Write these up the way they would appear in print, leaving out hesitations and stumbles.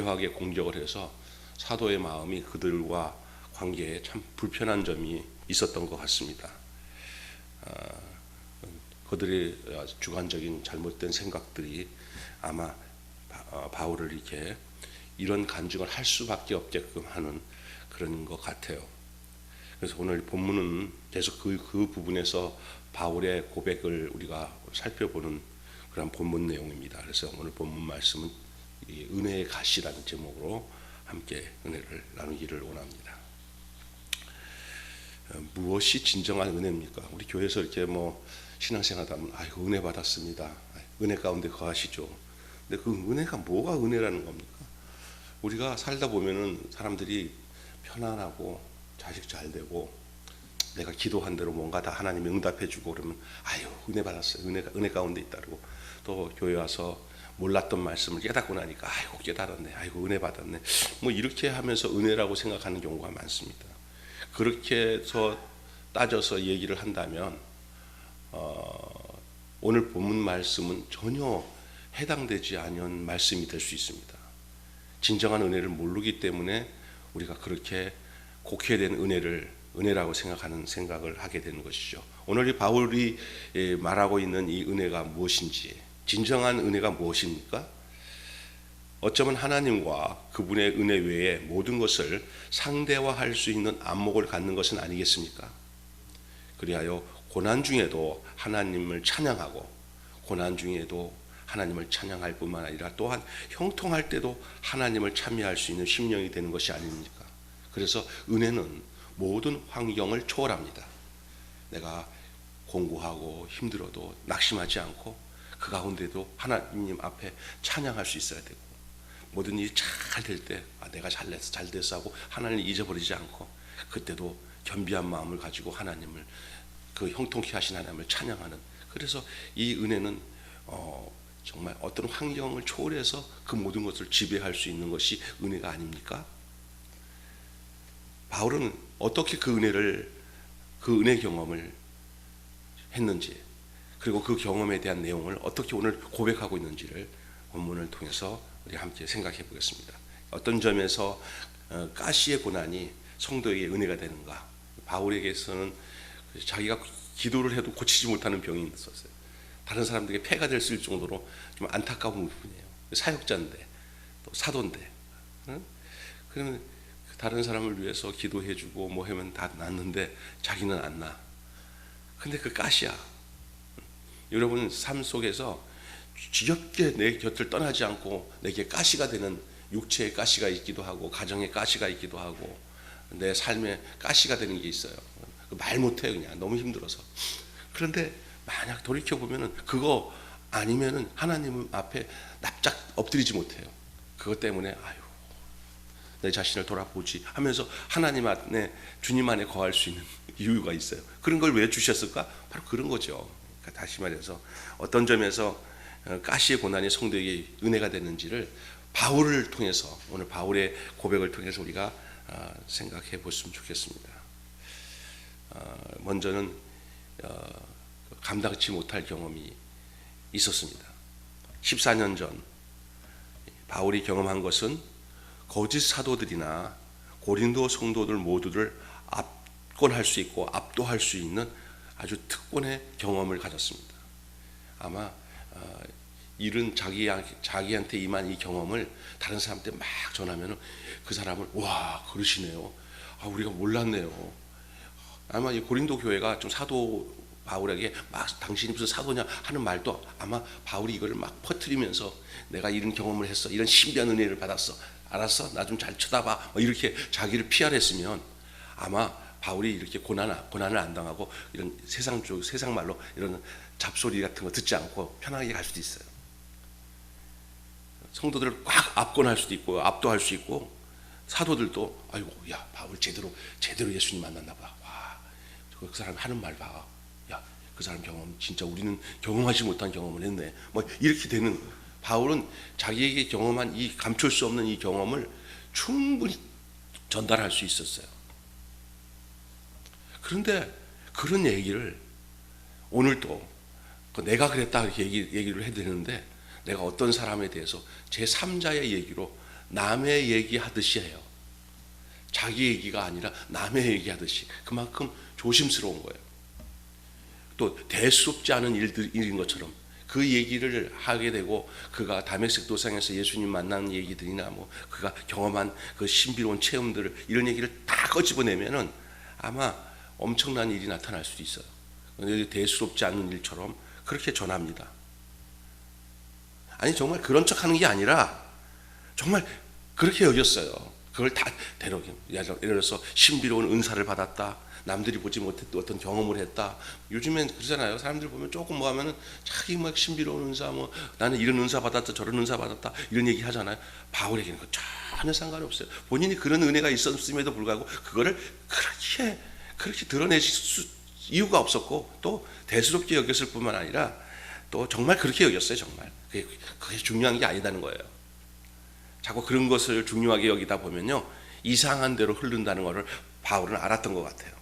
하게 공격을 해서 사도의 마음이 그들과 관계에 참 불편한 점이 있었던 것 같습니다. 그들의 주관적인 잘못된 생각들이 아마 바울을 이렇게 이런 간증을 할 수밖에 없게끔 하는 그런 것 같아요. 그래서 오늘 본문은 계속 그 부분에서 바울의 고백을 우리가 살펴보는 그런 본문 내용입니다. 그래서 오늘 본문 말씀은 은혜의 가시라는 제목으로 함께 은혜를 나누기를 원합니다. 무엇이 진정한 은혜입니까? 우리 교회에서 이렇게 신앙생활 하면 아이고 은혜 받았습니다. 은혜 가운데 거하시죠. 근데 그 은혜가 뭐가 은혜라는 겁니까? 우리가 살다 보면은 사람들이 편안하고 자식 잘 되고 내가 기도한 대로 뭔가 다 하나님이 응답해주고 그러면 아유 은혜 받았어요. 은혜 가운데 있다고. 또 교회 와서 몰랐던 말씀을 깨닫고 나니까 아이고 깨달았네. 아이고 은혜 받았네. 이렇게 하면서 은혜라고 생각하는 경우가 많습니다. 그렇게 해서 따져서 얘기를 한다면 오늘 본문 말씀은 전혀 해당되지 않은 말씀이 될 수 있습니다. 진정한 은혜를 모르기 때문에 우리가 그렇게 곡해된 은혜라고 생각을 하게 되는 것이죠. 오늘 이 바울이 말하고 있는 이 은혜가 무엇인지, 진정한 은혜가 무엇입니까? 어쩌면 하나님과 그분의 은혜 외에 모든 것을 상대화할 수 있는 안목을 갖는 것은 아니겠습니까? 그리하여 고난 중에도 하나님을 찬양하고 고난 중에도 하나님을 찬양할 뿐만 아니라 또한 형통할 때도 하나님을 찬미할 수 있는 심령이 되는 것이 아닙니까? 그래서 은혜는 모든 환경을 초월합니다. 내가 공고하고 힘들어도 낙심하지 않고 그 가운데도 하나님 앞에 찬양할 수 있어야 되고, 모든 일이 잘 될 때 내가 잘 됐어 하고 하나님을 잊어버리지 않고 그때도 겸비한 마음을 가지고 하나님을, 그 형통케 하신 하나님을 찬양하는, 그래서 이 은혜는 정말 어떤 환경을 초월해서 그 모든 것을 지배할 수 있는 것이 은혜가 아닙니까? 바울은 어떻게 그 은혜 경험을 했는지, 그리고 그 경험에 대한 내용을 어떻게 오늘 고백하고 있는지를 본문을 통해서 우리 함께 생각해 보겠습니다. 어떤 점에서 가시의 고난이 성도에게 은혜가 되는가? 바울에게서는 자기가 기도를 해도 고치지 못하는 병이 있었어요. 다른 사람들에게 폐가 될 수 있을 정도로 좀 안타까운 부분이에요. 사역자인데 또 사도인데, 그러면 다른 사람을 위해서 기도해주고 하면 다 낫는데 자기는 안 나. 근데 그 가시야. 여러분 삶 속에서 지겹게 내 곁을 떠나지 않고 내게 가시가 되는 육체의 가시가 있기도 하고 가정의 가시가 있기도 하고 내 삶에 가시가 되는 게 있어요. 말 못해요. 그냥 너무 힘들어서. 그런데 만약 돌이켜보면은 그거 아니면은 하나님 앞에 납작 엎드리지 못해요. 그것 때문에 내 자신을 돌아보지 하면서 하나님 안에, 주님 안에 거할 수 있는 이유가 있어요. 그런 걸 왜 주셨을까? 바로 그런 거죠. 그러니까 다시 말해서 어떤 점에서 가시의 고난이 성도에게 은혜가 됐는지를 바울을 통해서, 오늘 바울의 고백을 통해서 우리가 생각해 보시면 좋겠습니다. 먼저는 감당치 못할 경험이 있었습니다. 14년 전 바울이 경험한 것은 거짓 사도들이나 고린도 성도들 모두를 압권할 수 있고 압도할 수 있는 아주 특권의 경험을 가졌습니다. 아마 이런 자기한테 임한 이 경험을 다른 사람한테 막 전하면 그 사람을 와 그러시네요. 우리가 몰랐네요. 아마 이 고린도 교회가 좀 사도 바울에게 막 당신이 무슨 사도냐 하는 말도 아마 바울이 이걸 막 퍼뜨리면서 내가 이런 경험을 했어, 이런 신비한 은혜를 받았어, 알았어, 나 좀 잘 쳐다봐, 이렇게 자기를 PR했으면 아마 바울이 이렇게 고난을 안 당하고 이런 세상 말로 이런 잡소리 같은 거 듣지 않고 편하게 갈 수도 있어요. 성도들을 꽉 압권할 수도 있고 압도할 수 있고, 사도들도 아이고 야 바울 제대로 예수님 만났나 봐. 와, 그 사람 하는 말 봐. 야, 그 사람 경험 진짜 우리는 경험하지 못한 경험을 했네. 이렇게 되는, 바울은 자기에게 경험한 이 감출 수 없는 이 경험을 충분히 전달할 수 있었어요. 그런데 그런 얘기를 오늘도 내가 그랬다 이렇게 얘기를 해야 되는데, 내가 어떤 사람에 대해서 제3자의 얘기로 남의 얘기하듯이 해요. 자기 얘기가 아니라 남의 얘기하듯이. 그만큼 조심스러운 거예요. 또 대수롭지 않은 일인 것처럼 그 얘기를 하게 되고, 그가 다메섹 도상에서 예수님 만난 얘기들이나 뭐 그가 경험한 그 신비로운 체험들을, 이런 얘기를 다 꺼집어내면은 아마 엄청난 일이 나타날 수도 있어요. 대수롭지 않은 일처럼 그렇게 전합니다. 아니 정말 그런 척하는 게 아니라 정말 그렇게 여겼어요. 그걸 다 대놓고, 예를 들어서 신비로운 은사를 받았다, 남들이 보지 못했던 어떤 경험을 했다. 요즘엔 그러잖아요. 사람들 보면 조금 뭐 하면은 자기 막 신비로운 은사, 뭐 나는 이런 은사 받았다, 저런 은사 받았다, 이런 얘기 하잖아요. 바울에게는 전혀 상관이 없어요. 본인이 그런 은혜가 있었음에도 불구하고 그거를 그렇게 드러내실 이유가 없었고, 또 대수롭게 여겼을 뿐만 아니라 또 정말 그렇게 여겼어요. 정말 그게 중요한 게 아니다는 거예요. 자꾸 그런 것을 중요하게 여기다 보면요, 이상한 대로 흐른다는 것을 바울은 알았던 것 같아요.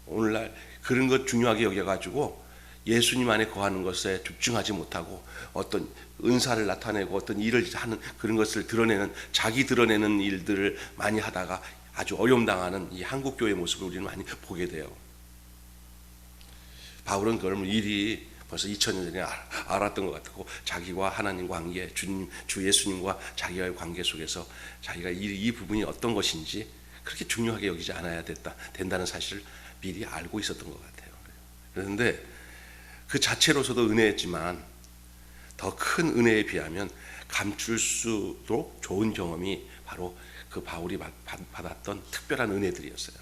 오늘날 그런 것 중요하게 여겨가지고 예수님 안에 거하는 것에 집중하지 못하고 어떤 은사를 나타내고 어떤 일을 하는 그런 것을 드러내는, 자기 드러내는 일들을 많이 하다가 아주 어려움당하는 이 한국교회의 모습을 우리는 많이 보게 돼요. 바울은 그걸 일이 벌써 2000년 전에 알았던 것 같고, 자기와 하나님 관계, 주 예수님과 자기와의 관계 속에서 자기가 이 부분이 어떤 것인지 그렇게 중요하게 여기지 않아야 된다는 사실을 미리 알고 있었던 것 같아요. 그런데 그 자체로서도 은혜였지만 더 큰 은혜에 비하면 감출수록 좋은 경험이 바로 그 바울이 받았던 특별한 은혜들이었어요.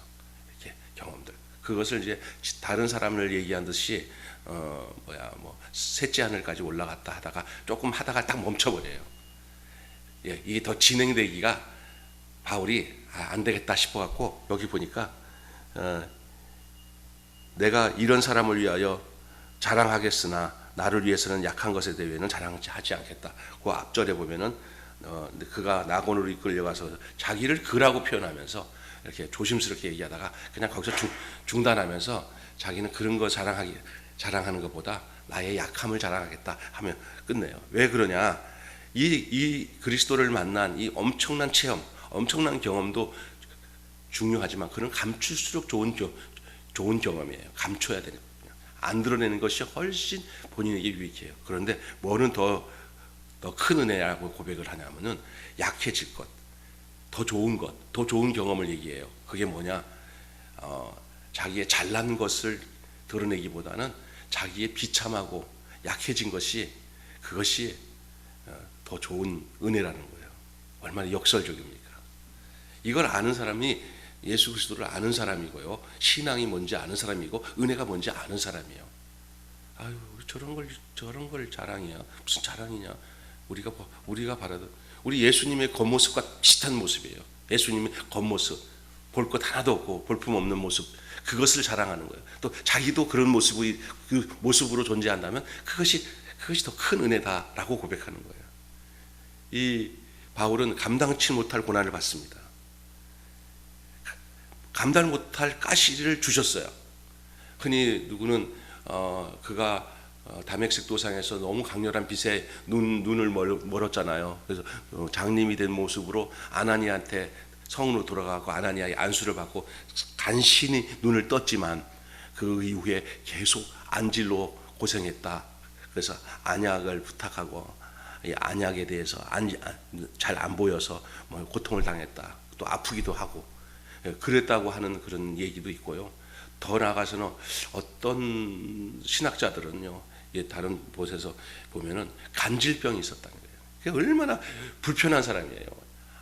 이렇게 경험들. 그것을 이제 다른 사람을 얘기한 듯이 셋째 하늘까지 올라갔다 하다가 조금 하다가 딱 멈춰버려요. 예, 이게 더 진행되기가 바울이 안 되겠다 싶어갖고, 여기 보니까 내가 이런 사람을 위하여 자랑하겠으나 나를 위해서는 약한 것에 대해서는 자랑하지 않겠다. 그 앞절에 보면은 그가 낙원으로 이끌려가서 자기를 그라고 표현하면서 이렇게 조심스럽게 얘기하다가 그냥 거기서 중단하면서 자기는 그런 거 자랑하는 것보다 나의 약함을 자랑하겠다 하면 끝내요. 왜 그러냐? 이 그리스도를 만난 이 엄청난 체험, 엄청난 경험도 중요하지만 그는 감출수록 좋은 경험이에요. 감춰야 되는 거예요. 안 드러내는 것이 훨씬 본인에게 유익해요. 그런데 뭐는 더 큰 은혜라고 고백을 하냐면은 약해질 것, 더 좋은 것, 더 좋은 경험을 얘기해요. 그게 뭐냐? 자기의 잘난 것을 드러내기보다는 자기의 비참하고 약해진 것이, 그것이 더 좋은 은혜라는 거예요. 얼마나 역설적입니까? 이걸 아는 사람이 예수 그리스도를 아는 사람이고요, 신앙이 뭔지 아는 사람이고 은혜가 뭔지 아는 사람이에요. 아유, 저런 걸 자랑이야. 무슨 자랑이냐? 우리가 바라던 우리 예수님의 겉모습과 비슷한 모습이에요. 예수님의 겉모습, 볼 것 하나도 없고 볼품 없는 모습, 그것을 자랑하는 거예요. 또 자기도 그런 그 모습으로 존재한다면 그것이 더 큰 은혜다라고 고백하는 거예요. 이 바울은 감당치 못할 고난을 받습니다. 감당 못할 가시를 주셨어요. 흔히 누구는 그가 다메섹 도상에서 너무 강렬한 빛에 눈을 멀었잖아요. 그래서 장님이 된 모습으로 아나니아한테 성으로 돌아가고 아나니아의 안수를 받고 간신히 눈을 떴지만 그 이후에 계속 안질로 고생했다. 그래서 안약을 부탁하고 이 안약에 대해서 잘 안 보여서 고통을 당했다. 또 아프기도 하고 그랬다고 하는 그런 얘기도 있고요. 더 나아가서는 어떤 신학자들은요, 다른 곳에서 보면은 간질병이 있었다는 거예요. 그게 얼마나 불편한 사람이에요.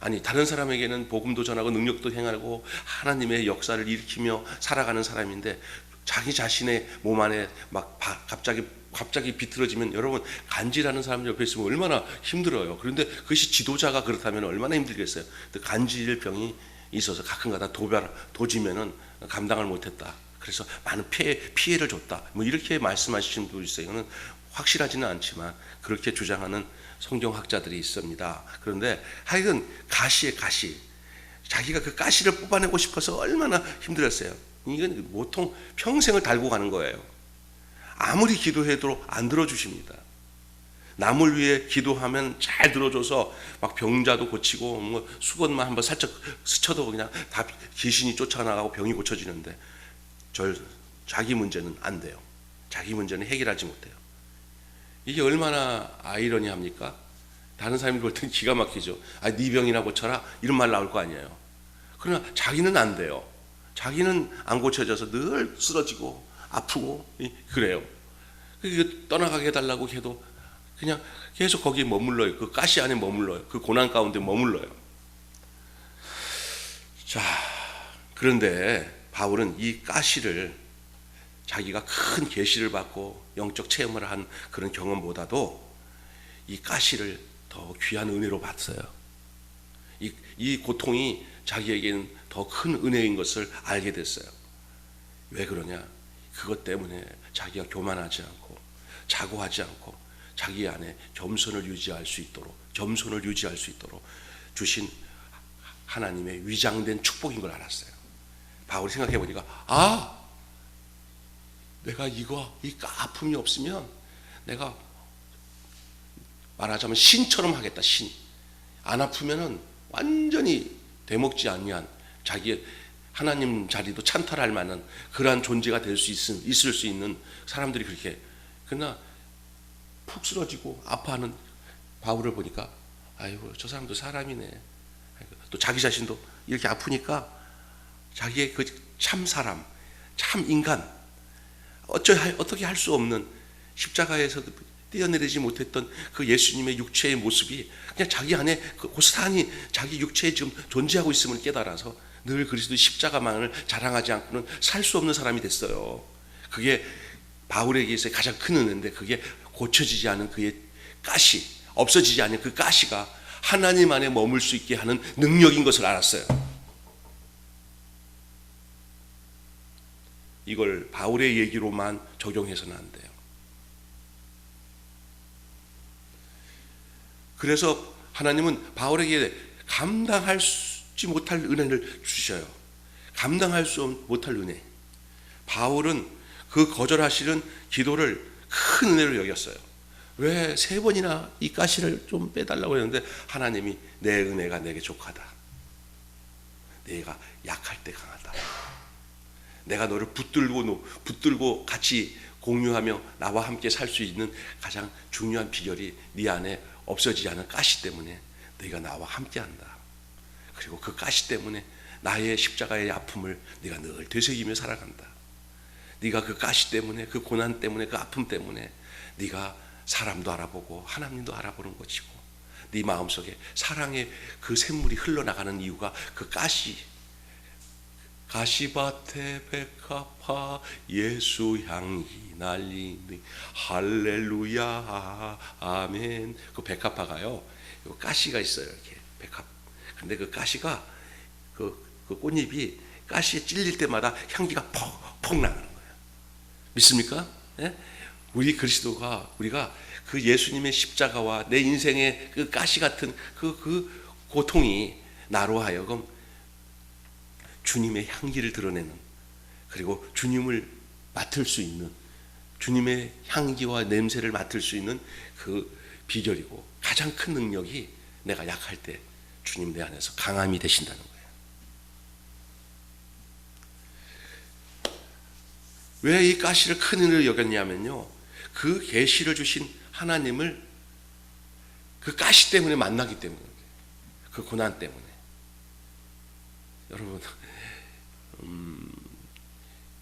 아니, 다른 사람에게는 복음도 전하고 능력도 행하고 하나님의 역사를 일으키며 살아가는 사람인데 자기 자신의 몸 안에 막 갑자기 비틀어지면, 여러분 간질하는 사람 옆에 있으면 얼마나 힘들어요. 그런데 그것이 지도자가 그렇다면 얼마나 힘들겠어요. 간질병이 있어서 가끔가다 도지면은 감당을 못했다. 그래서 많은 피해를 줬다. 뭐 이렇게 말씀하시는 분도 있어요. 이거는 확실하지는 않지만 그렇게 주장하는 성경학자들이 있습니다. 그런데 하여튼 가시, 자기가 그 가시를 뽑아내고 싶어서 얼마나 힘들었어요. 이건 보통 평생을 달고 가는 거예요. 아무리 기도해도 안 들어주십니다. 남을 위해 기도하면 잘 들어줘서 막 병자도 고치고 뭐 수건만 한번 살짝 스쳐도 그냥 다 귀신이 쫓아나가고 병이 고쳐지는데 자기 문제는 안 돼요. 자기 문제는 해결하지 못해요. 이게 얼마나 아이러니합니까? 다른 사람이 볼 때는 기가 막히죠. 네 병이나 고쳐라 이런 말 나올 거 아니에요. 그러나 자기는 안 돼요. 자기는 안 고쳐져서 늘 쓰러지고 아프고 그래요. 떠나가게 해달라고 해도 그냥 계속 거기에 머물러요. 그 가시 안에 머물러요. 그 고난 가운데 머물러요. 자, 그런데 바울은 이 가시를 자기가 큰 계시를 받고 영적 체험을 한 그런 경험보다도 이 가시를 더 귀한 은혜로 봤어요. 이 고통이 자기에게는 더 큰 은혜인 것을 알게 됐어요. 왜 그러냐? 그것 때문에 자기가 교만하지 않고 자고하지 않고 자기 안에 겸손을 유지할 수 있도록 주신 하나님의 위장된 축복인 걸 알았어요. 바울이 생각해 보니까 내가 이 아픔이 없으면 내가 말하자면 신처럼 하겠다. 신. 안 아프면은 완전히 되먹지 아니한 자기의 하나님 자리도 찬탈할 만한 그러한 존재가 될 수 있을 수 있는 사람들이 그렇게. 그러나 푹 쓰러지고 아파하는 바울을 보니까 아이고 저 사람도 사람이네. 또 자기 자신도 이렇게 아프니까 자기의 그 참 사람, 참 인간, 어떻게 할 수 없는 십자가에서도 뛰어내리지 못했던 그 예수님의 육체의 모습이 그냥 자기 안에 고스란히 자기 육체에 지금 존재하고 있음을 깨달아서 늘 그리스도의 십자가만을 자랑하지 않고는 살 수 없는 사람이 됐어요. 그게 바울에게 있어서 가장 큰 은혜인데 그게 고쳐지지 않은 그의 가시, 없어지지 않은 그 가시가 하나님 안에 머물 수 있게 하는 능력인 것을 알았어요. 이걸 바울의 얘기로만 적용해서는 안 돼요. 그래서 하나님은 바울에게 감당하지 못할 은혜를 주셔요. 감당할 수 못할 은혜. 바울은 그 거절하시는 기도를 큰 은혜로 여겼어요. 왜 3번이나 이 가시를 좀 빼달라고 했는데 하나님이 내 은혜가 내게 족하다. 내가 약할 때 강하다. 내가 너를 붙들고 같이 공유하며 나와 함께 살 수 있는 가장 중요한 비결이 네 안에 없어지지 않은 가시 때문에 네가 나와 함께한다. 그리고 그 가시 때문에 나의 십자가의 아픔을 네가 늘 되새기며 살아간다. 네가 그 가시 때문에 그 고난 때문에 그 아픔 때문에 네가 사람도 알아보고 하나님도 알아보는 것이고 네 마음속에 사랑의 그 샘물이 흘러나가는 이유가 그 가시밭에 백합화 예수 향이 날리니 할렐루야 아멘. 그 백합화가요 가시가 있어요. 이렇게 백합. 근데 그 가시가 그 꽃잎이 가시에 찔릴 때마다 향기가 퍽퍽 나는 거예요. 믿습니까? 예? 우리가 그 예수님의 십자가와 내 인생의 그 가시 같은 그 고통이 나로 하여금 주님의 향기를 드러내는, 그리고 주님을 맡을 수 있는, 주님의 향기와 냄새를 맡을 수 있는 그 비결이고 가장 큰 능력이 내가 약할 때 주님 내 안에서 강함이 되신다는 거예요. 왜 이 가시를 큰 은혜로 여겼냐면요, 그 계시를 주신 하나님을 그 가시 때문에 만나기 때문에, 그 고난 때문에. 여러분,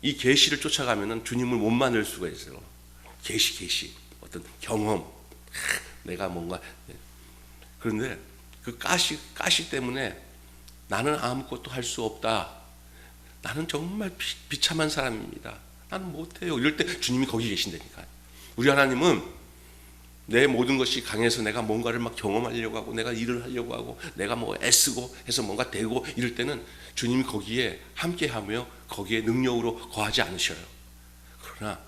이 계시를 쫓아가면은 주님을 못 만날 수가 있어요. 계시, 어떤 경험, 내가 뭔가. 그런데 그 가시 때문에 나는 아무것도 할 수 없다. 나는 정말 비참한 사람입니다. 나는 못해요. 이럴 때 주님이 거기 계신다니까요. 우리 하나님은 내 모든 것이 강해서 내가 뭔가를 막 경험하려고 하고 내가 일을 하려고 하고 내가 뭐 애쓰고 해서 뭔가 되고 이럴 때는 주님이 거기에 함께하며 거기에 능력으로 거하지 않으셔요. 그러나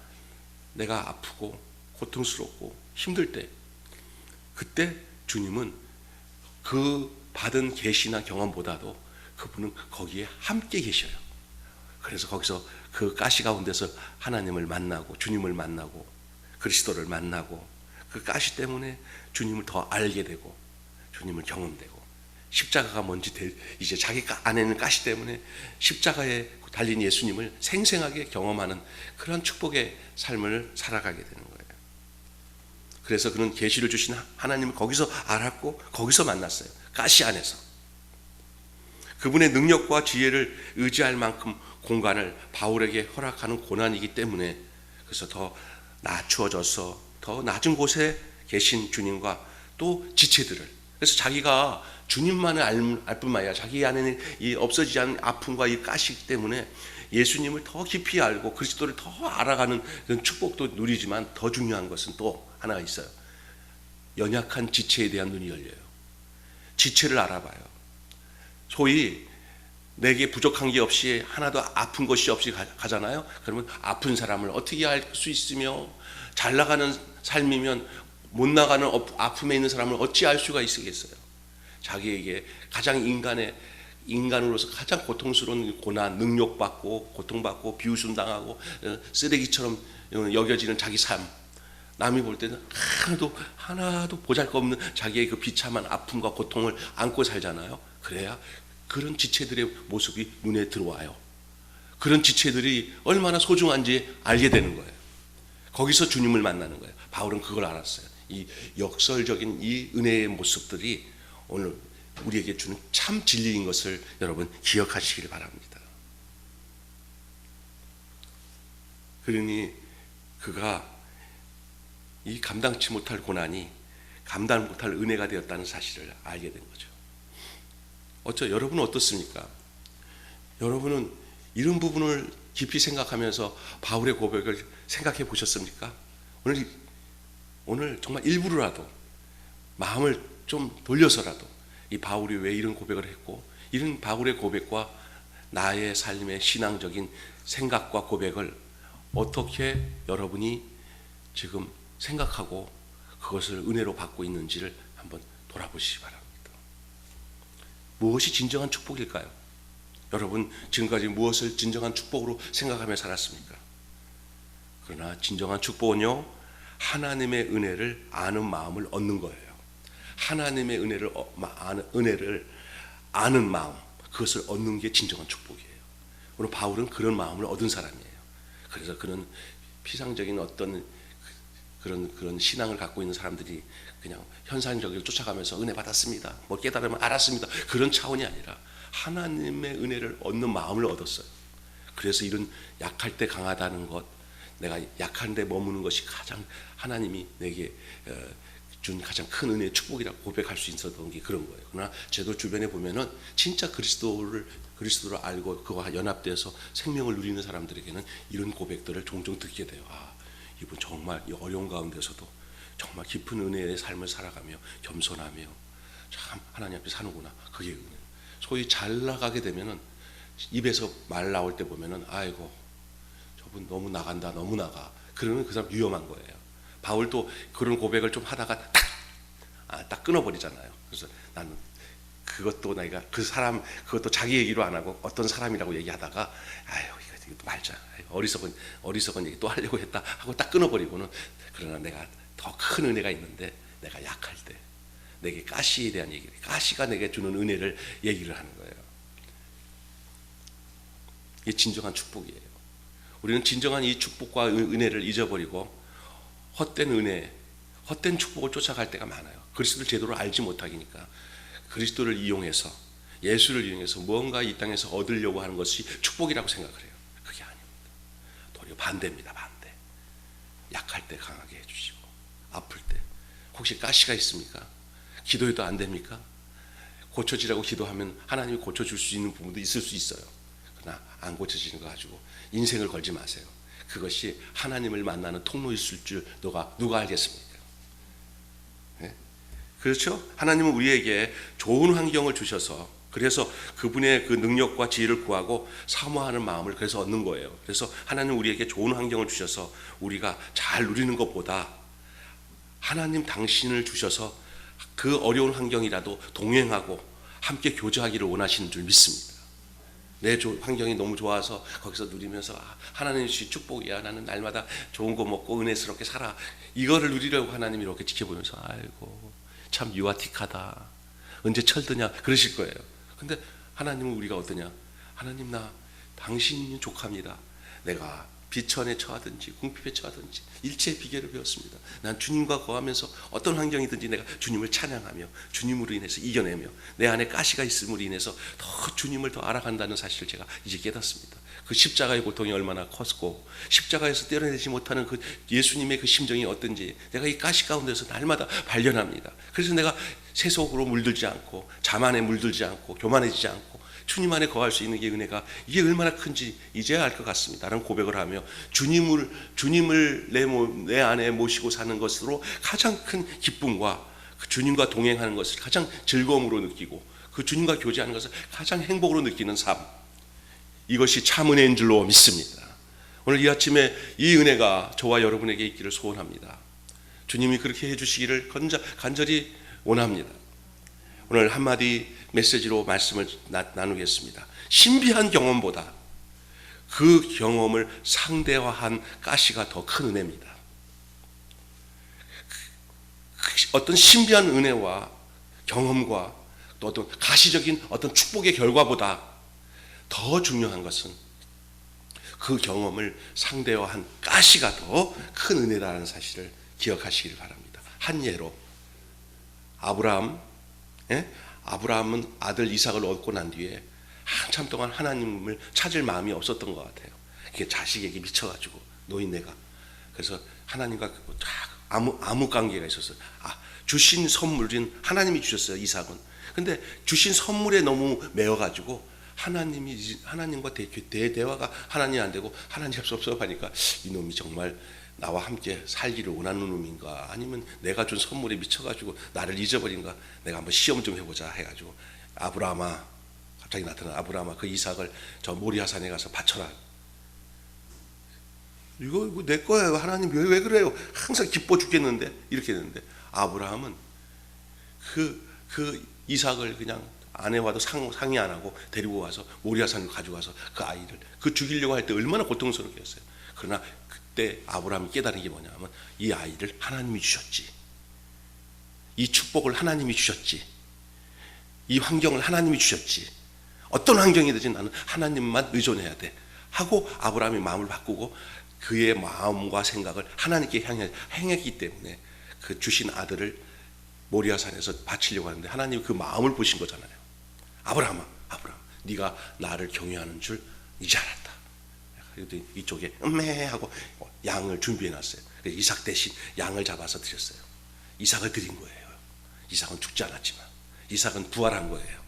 내가 아프고 고통스럽고 힘들 때, 그때 주님은 그 받은 계시나 경험보다도 그분은 거기에 함께 계셔요. 그래서 거기서 그 가시 가운데서 하나님을 만나고 주님을 만나고 그리스도를 만나고 그 가시 때문에 주님을 더 알게 되고 주님을 경험되고 십자가가 뭔지 이제 자기 안에는 가시 때문에 십자가에 달린 예수님을 생생하게 경험하는 그런 축복의 삶을 살아가게 되는 거예요. 그래서 그는 계시를 주신 하나님을 거기서 알았고 거기서 만났어요. 가시 안에서. 그분의 능력과 지혜를 의지할 만큼 공간을 바울에게 허락하는 고난이기 때문에 그래서 더 낮추어져서 더 낮은 곳에 계신 주님과 또 지체들을, 그래서 자기가 주님만을 알 뿐만 아니라 자기 안에는 이 없어지지 않은 아픔과 이 가시 때문에 예수님을 더 깊이 알고 그리스도를 더 알아가는 그런 축복도 누리지만 더 중요한 것은 또 하나가 있어요. 연약한 지체에 대한 눈이 열려요. 지체를 알아봐요. 소위 내게 부족한 게 없이 하나도 아픈 것이 없이 가잖아요. 그러면 아픈 사람을 어떻게 알 수 있으며 잘 나가는 삶이면 못 나가는 아픔에 있는 사람을 어찌 알 수가 있겠어요. 자기에게 가장 인간으로서 가장 고통스러운 고난, 능욕받고 고통받고 비웃음당하고 쓰레기처럼 여겨지는 자기 삶, 남이 볼 때는 하나도 보잘것없는 자기의 그 비참한 아픔과 고통을 안고 살잖아요. 그래야 그런 지체들의 모습이 눈에 들어와요. 그런 지체들이 얼마나 소중한지 알게 되는 거예요. 거기서 주님을 만나는 거예요. 바울은 그걸 알았어요. 이 역설적인 이 은혜의 모습들이 오늘 우리에게 주는 참 진리인 것을 여러분 기억하시길 바랍니다. 그러니 그가 이 감당치 못할 고난이 감당 못할 은혜가 되었다는 사실을 알게 된 거죠. 여러분은 어떻습니까? 여러분은 이런 부분을 깊이 생각하면서 바울의 고백을 생각해 보셨습니까? 오늘 정말 일부러라도 마음을 좀 돌려서라도 이 바울이 왜 이런 고백을 했고 이런 바울의 고백과 나의 삶의 신앙적인 생각과 고백을 어떻게 여러분이 지금 생각하고 그것을 은혜로 받고 있는지를 한번 돌아보시기 바랍니다. 무엇이 진정한 축복일까요? 여러분 지금까지 무엇을 진정한 축복으로 생각하며 살았습니까? 그러나 진정한 축복은요, 하나님의 은혜를 아는 마음을 얻는 거예요. 하나님의 은혜를 아는 마음, 그것을 얻는 게 진정한 축복이에요. 오늘 바울은 그런 마음을 얻은 사람이에요. 그래서 그는 피상적인 어떤 그런 신앙을 갖고 있는 사람들이 그냥 현상적으로 쫓아가면서 은혜 받았습니다, 뭐 깨달으면 알았습니다, 그런 차원이 아니라 하나님의 은혜를 얻는 마음을 얻었어요. 그래서 이런 약할 때 강하다는 것, 내가 약한 데 머무는 것이 가장 하나님이 내게 준 가장 큰 은혜의 축복이라고 고백할 수 있었던 게 그런 거예요. 그러나 저도 주변에 보면은 진짜 그리스도를 알고 그와 연합돼서 생명을 누리는 사람들에게는 이런 고백들을 종종 듣게 돼요. 이분 정말 이 어려운 가운데서도 정말 깊은 은혜의 삶을 살아가며 겸손하며 참 하나님 앞에 사는구나. 그게 은혜. 소위 잘 나가게 되면은 입에서 말 나올 때 보면은 아이고 저분 너무 나간다, 너무 나가. 그러면 그 사람 위험한 거예요. 바울도 그런 고백을 좀 하다가 딱 끊어버리잖아요. 그래서 나는 그것도 내가 그것도 자기 얘기로 안 하고 어떤 사람이라고 얘기하다가 이거 말자. 어리석은 얘기 또 하려고 했다 하고 딱 끊어버리고는, 그러나 내가 더 큰 은혜가 있는데 내가 약할 때 내게 가시에 대한 얘기를, 가시가 내게 주는 은혜를 얘기를 하는 거예요. 이게 진정한 축복이에요. 우리는 진정한 이 축복과 은혜를 잊어버리고 헛된 은혜, 헛된 축복을 쫓아갈 때가 많아요. 그리스도를 제대로 알지 못하기니까 그리스도를 이용해서, 예수를 이용해서 무언가 이 땅에서 얻으려고 하는 것이 축복이라고 생각을 해요. 그게 아닙니다. 도리어 반대입니다. 반대. 약할 때 강하게 해주시고, 아플 때. 혹시 가시가 있습니까? 기도해도 안 됩니까? 고쳐지라고 기도하면 하나님이 고쳐줄 수 있는 부분도 있을 수 있어요. 그러나 안 고쳐지는 거 가지고 인생을 걸지 마세요. 그것이 하나님을 만나는 통로였을 줄 누가 알겠습니까? 네? 그렇죠? 하나님은 우리에게 좋은 환경을 주셔서, 그래서 그분의 그 능력과 지혜를 구하고 사모하는 마음을 그래서 얻는 거예요. 그래서 하나님은 우리에게 좋은 환경을 주셔서 우리가 잘 누리는 것보다 하나님 당신을 주셔서 그 어려운 환경이라도 동행하고 함께 교제하기를 원하시는 줄 믿습니다. 내 환경이 너무 좋아서 거기서 누리면서 하나님 주신 축복이야. 나는 날마다 좋은 거 먹고 은혜스럽게 살아. 이거를 누리려고 하나님이 이렇게 지켜보면서 아이고 참 유아틱하다. 언제 철드냐 그러실 거예요. 근데 하나님은 우리가 어떠냐? 하나님 나 당신이 족합니다. 내가 비천에 처하든지 궁핍에 처하든지 일체의 비결을 배웠습니다. 난 주님과 거하면서 어떤 환경이든지 내가 주님을 찬양하며 주님으로 인해서 이겨내며 내 안에 가시가 있음으로 인해서 더 주님을 더 알아간다는 사실을 제가 이제 깨닫습니다. 그 십자가의 고통이 얼마나 컸고 십자가에서 떼어내지 못하는 그 예수님의 그 심정이 어떤지 내가 이 가시 가운데서 날마다 발견합니다. 그래서 내가 세속으로 물들지 않고 자만에 물들지 않고 교만해지지 않고 주님 안에 거할 수 있는 게 은혜가 이게 얼마나 큰지 이제야 알 것 같습니다 라는 고백을 하며 주님을 내 안에 모시고 사는 것으로 가장 큰 기쁨과 그 주님과 동행하는 것을 가장 즐거움으로 느끼고 그 주님과 교제하는 것을 가장 행복으로 느끼는 삶, 이것이 참 은혜인 줄로 믿습니다. 오늘 이 아침에 이 은혜가 저와 여러분에게 있기를 소원합니다. 주님이 그렇게 해주시기를 간절히 원합니다. 오늘 한마디 메시지로 말씀을 나누겠습니다. 신비한 경험보다 그 경험을 상대화한 가시가 더 큰 은혜입니다. 어떤 신비한 은혜와 경험과 또 어떤 가시적인 어떤 축복의 결과보다 더 중요한 것은 그 경험을 상대화한 가시가 더 큰 은혜라는 사실을 기억하시길 바랍니다. 한 예로 아브라함은 아들 이삭을 얻고 난 뒤에 한참 동안 하나님을 찾을 마음이 없었던 것 같아요. 이게 자식에게 미쳐가지고 노인네가 그래서 하나님과 아무 관계가 있었어요. 주신 선물인 하나님이 주셨어요. 이삭은. 근데 주신 선물에 너무 매여가지고 하나님과 대화가 하나님이 안 되고 하나님 섭섭하니까 이놈이 정말 나와 함께 살기를 원하는 놈인가 아니면 내가 준 선물에 미쳐가지고 나를 잊어버린가 내가 한번 시험 좀 해보자 해가지고 아브라함아 갑자기 나타난 아브라함아 그 이삭을 저 모리아산에 가서 바쳐라. 이거 내 거예요. 하나님 왜 그래요? 항상 기뻐 죽겠는데 이렇게 했는데 아브라함은 그 이삭을 그냥 아내와도 상의 안 하고 데리고 와서 모리아산을 가져가서 그 아이를 죽이려고 할 때 얼마나 고통스럽게 했어요. 그러나 그때 아브라함이 깨달은 게 뭐냐면 이 아이를 하나님이 주셨지. 이 축복을 하나님이 주셨지. 이 환경을 하나님이 주셨지. 어떤 환경이든지 나는 하나님만 의존해야 돼 하고 아브라함이 마음을 바꾸고 그의 마음과 생각을 하나님께 행했기 때문에 그 주신 아들을 모리아산에서 바치려고 하는데 하나님이 그 마음을 보신 거잖아요. 아브라함 네가 나를 경외하는 줄 이제 알았다. 그래도 이쪽에 하고 양을 준비해놨어요. 이삭 대신 양을 잡아서 드렸어요. 이삭을 드린 거예요. 이삭은 죽지 않았지만 이삭은 부활한 거예요.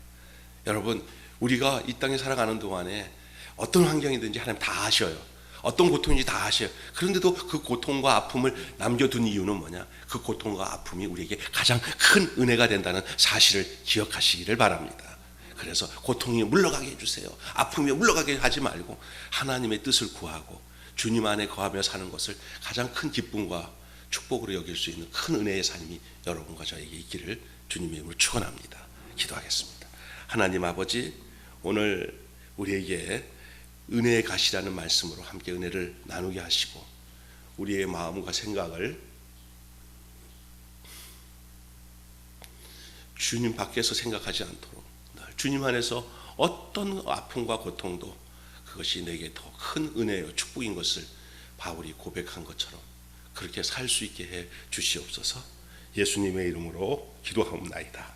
여러분 우리가 이 땅에 살아가는 동안에 어떤 환경이든지 하나님 다 아셔요. 어떤 고통인지 다 아셔요. 그런데도 그 고통과 아픔을 남겨둔 이유는 뭐냐? 그 고통과 아픔이 우리에게 가장 큰 은혜가 된다는 사실을 기억하시기를 바랍니다. 그래서 고통이 물러가게 해주세요. 아픔이 물러가게 하지 말고 하나님의 뜻을 구하고 주님 안에 거하며 사는 것을 가장 큰 기쁨과 축복으로 여길 수 있는 큰 은혜의 삶이 여러분과 저에게 있기를 주님의 이름으로 축원합니다. 기도하겠습니다. 하나님 아버지, 오늘 우리에게 은혜의 가시라는 말씀으로 함께 은혜를 나누게 하시고 우리의 마음과 생각을 주님 밖에서 생각하지 않도록 주님 안에서 어떤 아픔과 고통도 그것이 내게 더 큰 은혜요 축복인 것을 바울이 고백한 것처럼 그렇게 살 수 있게 해 주시옵소서. 예수님의 이름으로 기도하옵나이다.